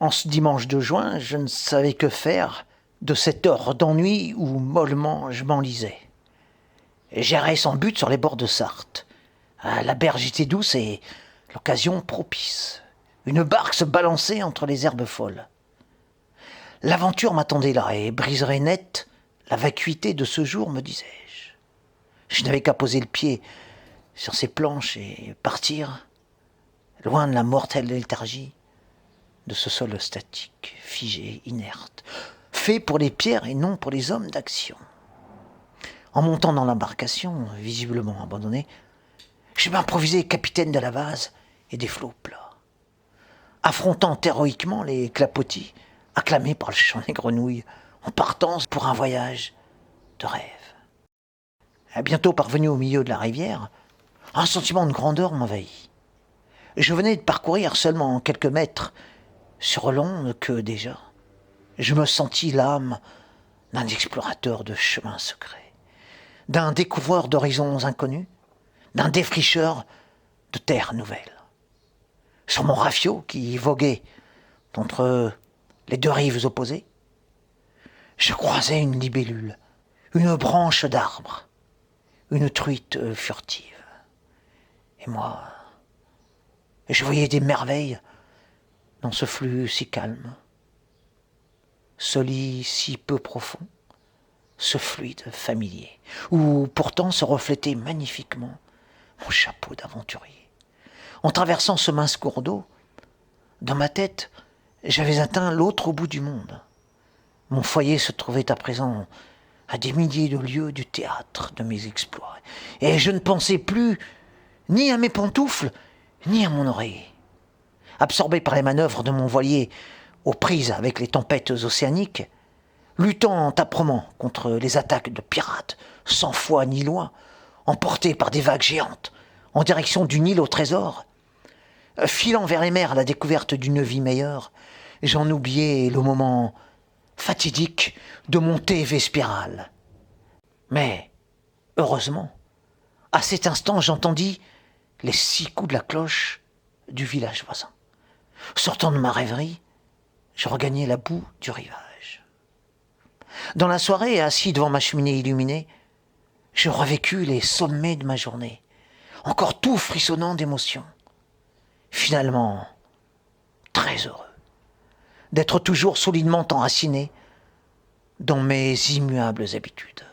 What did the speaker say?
En ce dimanche de juin, je ne savais que faire de cette heure d'ennui où mollement je m'enlisais. J'errais sans but sur les bords de Sarthe. La berge était douce et l'occasion propice. Une barque se balançait entre les herbes folles. L'aventure m'attendait là et briserait net la vacuité de ce jour, me disais-je. Je n'avais qu'à poser le pied sur ces planches et partir, loin de la mortelle léthargie de ce sol statique, figé, inerte, fait pour les pierres et non pour les hommes d'action. En montant dans l'embarcation, visiblement abandonnée, je m'improvisais capitaine de la vase et des flots plats, affrontant héroïquement les clapotis, acclamés par le chant des grenouilles, en partance pour un voyage de rêve. Bientôt parvenu au milieu de la rivière, un sentiment de grandeur m'envahit. Je venais de parcourir seulement quelques mètres sur l'onde que, déjà, je me sentis l'âme d'un explorateur de chemins secrets, d'un découvreur d'horizons inconnus, d'un défricheur de terres nouvelles. Sur mon rafiot qui voguait entre les deux rives opposées, je croisais une libellule, une branche d'arbre, une truite furtive. Et moi, je voyais des merveilles dans ce flux si calme, ce lit si peu profond, ce fluide familier, où pourtant se reflétait magnifiquement mon chapeau d'aventurier. En traversant ce mince cours d'eau, dans ma tête, j'avais atteint l'autre bout du monde. Mon foyer se trouvait à présent à des milliers de lieues du théâtre de mes exploits, et je ne pensais plus ni à mes pantoufles, ni à mon oreiller. Absorbé par les manœuvres de mon voilier, aux prises avec les tempêtes océaniques, luttant âprement contre les attaques de pirates, sans foi ni loi, emporté par des vagues géantes, en direction du Nil au trésor, filant vers les mers à la découverte d'une vie meilleure, j'en oubliais le moment fatidique de montée vespirale. Mais, heureusement, à cet instant, j'entendis les 6 coups de la cloche du village voisin. Sortant de ma rêverie, je regagnai la boue du rivage. Dans la soirée, assis devant ma cheminée illuminée, je revécus les sommets de ma journée, encore tout frissonnant d'émotion. Finalement, très heureux d'être toujours solidement enraciné dans mes immuables habitudes.